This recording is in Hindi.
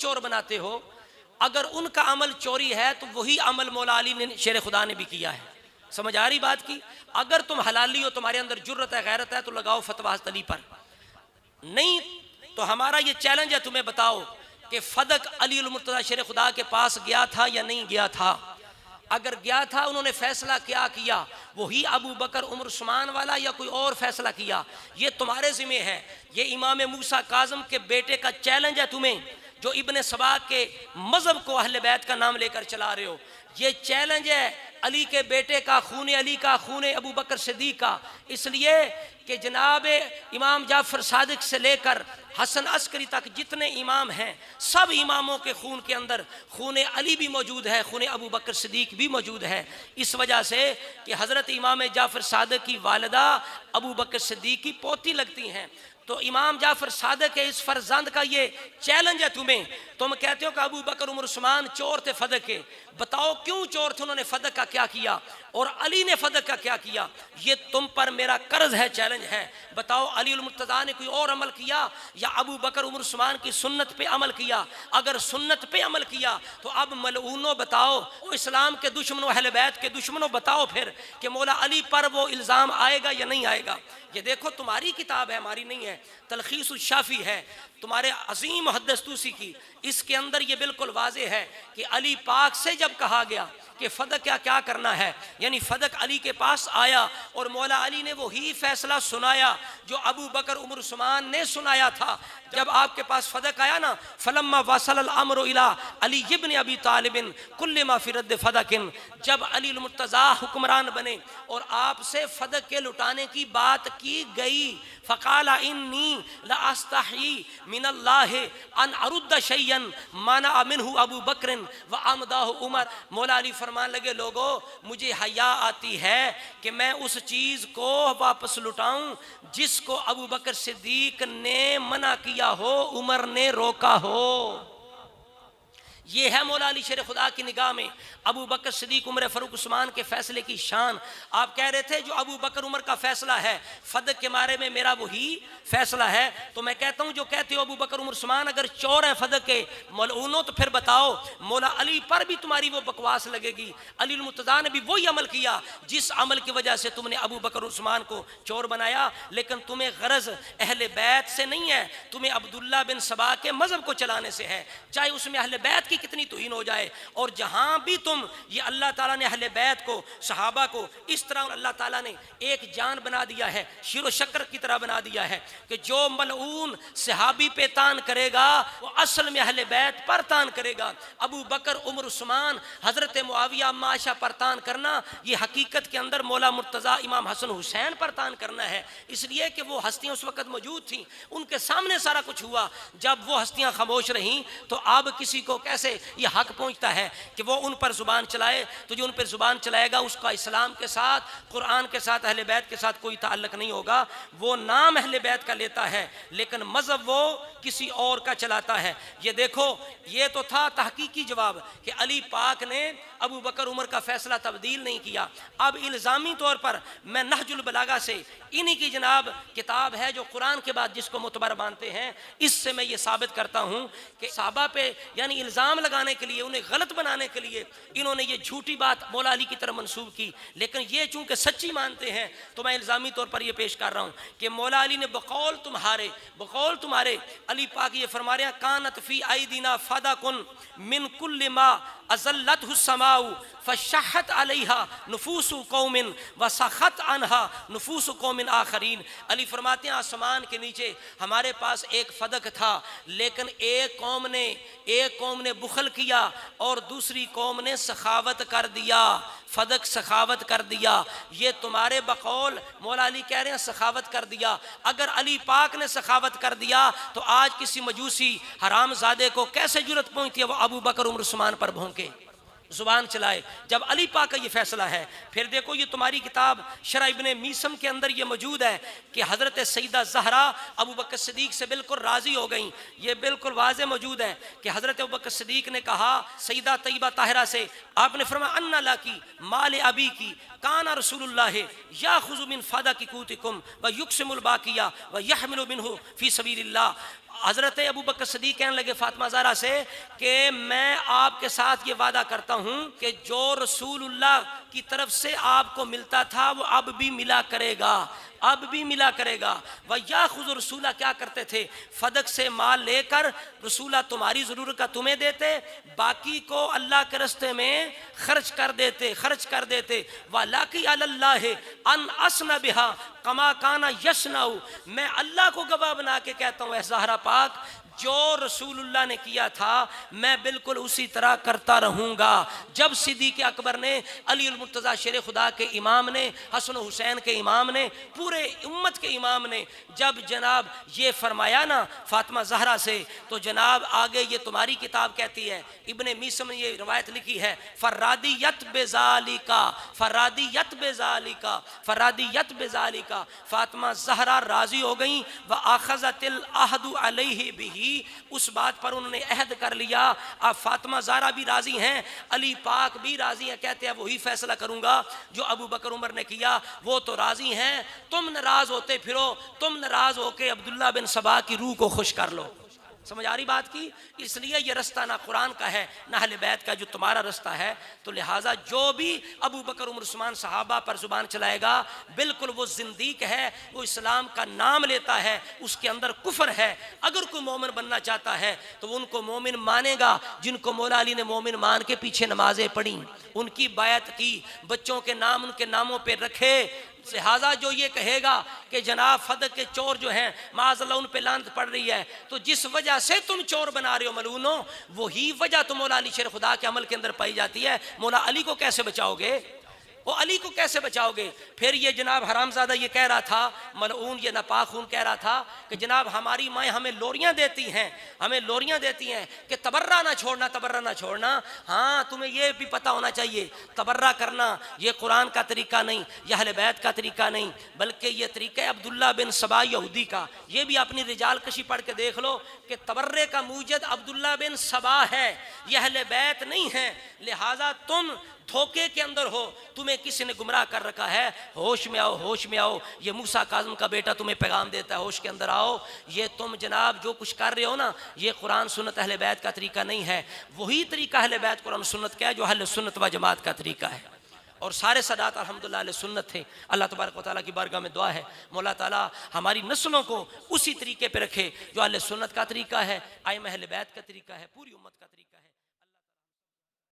चोर बनाते हो, अगर उनका अमल चोरी है तो वही अमल मौला अली ने शेर खुदा ने भी किया है। समझ आ रही बात की? अगर तुम हलाली हो, तुम्हारे अंदर जुर्रत है, गैरत है, तो लगाओ फतवा अली पर। नहीं तो हमारा ये चैलेंज है, तुम्हें बताओ कि फदक अली उल मुर्तज़ा शेर खुदा के पास गया था या नहीं गया था? अगर गया था, उन्होंने फैसला क्या किया? वही अबू बकर उमर उस्मान वाला या कोई और फैसला किया? ये तुम्हारे जिम्मे है। ये इमाम मूसा काज़म के बेटे का चैलेंज है तुम्हें, जो इब्ने सबा के मजहब को अहले बैत का नाम लेकर चला रहे हो। ये चैलेंज है अली के बेटे का, खून अली का, खून अबू बकर सिद्दीक का। इसलिए कि जनाब इमाम जाफर सादिक से लेकर हसन अस्करी तक जितने इमाम हैं, सब इमामों के खून के अंदर खून अली भी मौजूद है, खून अबू बकर सिद्दीक भी मौजूद है। इस वजह से कि हज़रत इमाम जाफर सादिक की वालिदा अबू बकर सिद्दीक की पोती लगती हैं। तो इमाम जाफर सादिक के इस फर्जंद का ये चैलेंज है तुम्हें। तुम कहते हो कि अबू बकर उमर उस्मान चोर थे फदक के, बताओ क्यों चोर थे, उन्होंने फदक का क्या किया और अली ने फदक का क्या किया? ये तुम पर मेरा कर्ज है, चैलेंज है। बताओ अली उल मुर्तज़ा ने कोई और अमल किया या अबू बकर उमर उस्मान की सुन्नत पे अमल किया? अगर सुन्नत पे अमल किया तो अब मलऊनो बताओ, वो इस्लाम के दुश्मनों, अहले बैत के दुश्मनों, बताओ फिर कि मौला अली पर वो इल्ज़ाम आएगा या नहीं आएगा? ये देखो तुम्हारी किताब है, हमारी नहीं है, तलखीस उल शाफी है तुम्हारे अजीम मुहद्दिस तूसी की। इसके अंदर ये बिल्कुल वाज़े है कि अली पाक से जब कहा गया कि फदक क्या करना है, यानी फदक अली के पास आया और मौला अली ने वही फैसला सुनाया जो अबू बकर उमर उस्मान ने सुनाया था। जब आपके पास फदक आया ना, फलम्मा वसल अमर इला अली इब्न अबी तालिबिन कुल्लिमा फी रद्द फदकिन, जब अली मुर्तज़ा हुक्मरान बने और आपसे फदक के लुटाने की बात की गई, फ़क़ाला इन्नी ला अस्तही मिनल्लाहि अन अरुद्द शैयन माना मिन्हु अबू बकरिन व अमदाहु उमर। मौला अली फरमान लगे, लोगों मुझे हया आती है कि मैं उस चीज़ को वापस लुटाऊं जिसको अबू बकर सिद्दीक ने मना किया हो, उमर ने रोका हो। ये है मौला अली शेर खुदा की निगाह में अबू बकर सिद्दीक, उमर फ़ारूक, उस्मान के फैसले की शान। आप कह रहे थे जो अबू बकर उमर का फैसला है फदक के बारे में मेरा वही फैसला है, तो मैं कहता हूँ जो कहते हो अबू बकर उमर उस्मान अगर चोर हैं फदक के मलऊनो, तो फिर बताओ मौला अली पर भी तुम्हारी वो बकवास लगेगी। अली मुर्तज़ा ने भी वही अमल किया जिस अमल की वजह से तुमने अबू बकर उस्मान को चोर बनाया, लेकिन तुम्हें गरज अहले बैत से नहीं है, तुम्हें अब्दुल्ला बिन सबा के मजहब को चलाने से है, चाहे उसमें अहले बैत की कितनी तौहीन हो जाए। और जहां भी तुम ये अल्लाह ताला ने अहले बैत को, सहाबा को इस तरह अल्लाह ताला ने एक जान बना दिया है, शीरो शक्कर की तरह बना दिया है कि जो मलऊन सहाबी पे तान करेगा वो असल में अहले बैत पर तान करेगा। अबू बकर उमर उस्मान हजरत मुआविया माशा पर तान करना, ये हकीकत के अंदर मौला मुर्तज़ा इमाम हसन हुसैन पर तान करना है, इसलिए कि वो हस्तियां उस वक्त मौजूद थी, उनके सामने सारा कुछ हुआ। जब वो हस्तियां खामोश रहीं तो अब किसी को कैसे ये हक पहुंचता है कि वो उन पर जुबान चलाए? तो जो उन पर जुबान चलाएगा उसका इस्लाम के साथ, कुरान के साथ, अहले बैत के साथ कोई ताल्लुक नहीं होगा। वो नाम अहले बैत का लेता है लेकिन मजहब वो किसी और का चलाता है। ये देखो, ये तो था तहकीकी जवाब कि अली पाक ने अबू बकर उमर का फैसला तब्दील नहीं किया। अब इल्ज़ामी तौर पर मैं नहजुल बलागा से, इन्हीं की जनाब किताब है जो कुरान के बाद जिसको मुतबर मानते हैं, इससे मैं ये साबित करता हूँ कि सहाबा पे यानी इल्ज़ाम लगाने के लिए, उन्हें गलत बनाने के लिए इन्होंने ये झूठी बात मौला अली की तरफ मंसूब की, लेकिन ये चूंकि सच्ची मानते हैं तो मैं इल्ज़ामी तौर पर ये पेश कर रहा हूँ कि मौला अली ने बकौल तुम्हारे अली पाक ये फरमा रहे हैं, कानत फी आइदीना फदकुन मिन कुल्लि मा अज़ल्लतहु समाउ फशहत अलैहा नुफूसु कौमिन व सखत अनहा नुफूसु कौमिन आखरीन। अली फरमाते हैं आसमान के नीचे हमारे पास एक फदक था, लेकिन एक कौम ने बुखल किया और दूसरी कौम ने सखावत कर दिया, फदक सखावत कर दिया। ये तुम्हारे बकौल मौला अली कह रहे हैं सखावत कर दिया। अगर अली पाक ने सखावत कर दिया तो आज किसी मजूसी हरामजादे को कैसे जुर्रत पहुंचती है वो अबू बकर उमर उस्मान पर भौंके, जुबान चलाए, जब अली पाक का ये फैसला है। फिर देखो ये तुम्हारी किताब शरह इब्ने मीसम के अंदर ये मौजूद है कि हज़रत सईदा ज़हरा अबू बकर सिद्दीक से बिल्कुल राज़ी हो गई। ये बिल्कुल वाज़े मौजूद है कि हज़रत अबू बकर सिद्दीक ने कहा सईदा तैयबा ताहिरा से, आपने फरमाया अन्ना लाकी माल अबी की काना रसूलुल्लाह याखुज़ु मिन फदकिकुतिकुम व युक़सिमुल बाकिया व यहमिलु मिन्हु फी सबीलिल्लाह। हज़रत अबू बकर सदीक कहने लगे फातिमा ज़हरा से कि मैं आपके साथ ये वादा करता हूँ कि जो रसूलुल्लाह की तरफ से आपको मिलता था वो अब भी मिला करेगा, अब भी मिला करेगा। वह या खुद रसूला क्या करते थे, फदक से माल लेकर रसूला तुम्हारी ज़रूरत का तुम्हें देते, बाकी को अल्लाह के रस्ते में खर्च कर देते। वालाकी अल्लाह अन असना बिहा कमा काना यशनाऊ, मैं अल्लाह को गवाह बना के कहता हूँ ज़हरा पाक, जो रसूलुल्लाह ने किया था मैं बिल्कुल उसी तरह करता रहूँगा। जब सिद्दीक़ अकबर ने, अली उल मुर्तज़ा शेर खुदा के इमाम ने, हसन हुसैन के इमाम ने, पूरे उम्मत के इमाम ने जब जनाब ये फरमाया ना फातिमा ज़हरा से, तो जनाब आगे ये तुम्हारी किताब कहती है, इब्ने मीसम ने ये रवायत लिखी है, फर्रादियत बेज़ालिका, फातिमा ज़हरा राज़ी हो गई। व आख़ज़तिल अहदु अलैहि बिही, उस बात पर उन्होंने अहद कर लिया। अब फातिमा ज़हरा भी राजी हैं, अली पाक भी राजी हैं, कहते हैं वही फैसला करूंगा जो अबू बकर उमर ने किया, वो तो राजी हैं। तुम नाराज होते फिरो, तुम नाराज होके अब्दुल्ला बिन सबा की रूह को खुश कर लो। समझ आ रही बात की? इसलिए ये रास्ता ना कुरान का है ना अहले बैत का, जो तुम्हारा रास्ता है। तो लिहाजा जो भी अबू बकर उमर उस्मान सहाबा पर जुबान चलाएगा बिल्कुल वो जिंदीक है, वो इस्लाम का नाम लेता है, उसके अंदर कुफर है। अगर कोई मोमिन बनना चाहता है तो वो उनको मोमिन मानेगा जिनको मौला अली ने मोमिन मान के पीछे नमाजें पढ़ी, उनकी बायत की, बच्चों के नाम उनके नामों पर रखे। लिहाजा जो ये कहेगा कि जनाब फदक के चोर जो हैं माज़अल्लाह उन पे लानत पड़ रही है, तो जिस वजह से तुम चोर बना रहे हो मलूनो, वही वजह तो मौला अली शेर खुदा के अमल के अंदर पाई जाती है। मौला अली को कैसे बचाओगे? वो अली को कैसे बचाओगे? फिर ये जनाब हरामजादा ये कह रहा था, मलऊन ये नापाकून कह रहा था कि जनाब हमारी माएँ हमें लोरियाँ देती हैं कि तबर्रा ना छोड़ना। हाँ, तुम्हें ये भी पता होना चाहिए तबर्रा करना ये कुरान का तरीका नहीं, यह अहले बैत का तरीका नहीं, बल्कि ये तरीका अब्दुल्ला बिन सबा यहूदी का। ये भी अपनी रिजाल कशी पढ़ के देख लो कि तबर्रे का मूजद अब्दुल्ला बिन सबा है, यह अहले बैत नहीं है। लिहाजा तुम धोखे के अंदर हो, तुम्हें किसी ने गुमराह कर रखा है। होश में आओ। ये मूसा काज़म का बेटा तुम्हें पैगाम देता है, होश के अंदर आओ। ये तुम जनाब जो कुछ कर रहे हो ना, ये कुरान सुन्नत अहले बैत का तरीका नहीं है। वही तरीका अहले बैत कुरान सुन्नत का है जो अहले सुन्नत व जमात का तरीका है। और सारे सदात अल्हम्दुलिल्लाह अहले सुन्नत थे। अल्लाह तबारक व तआला की बारगाह में दुआ है मौला ताला हमारी नस्लों को उसी तरीके पे रखे जो अहले सुन्नत का तरीका है, आइम्मा अहले बैत का तरीका है, पूरी उम्मत का तरीका।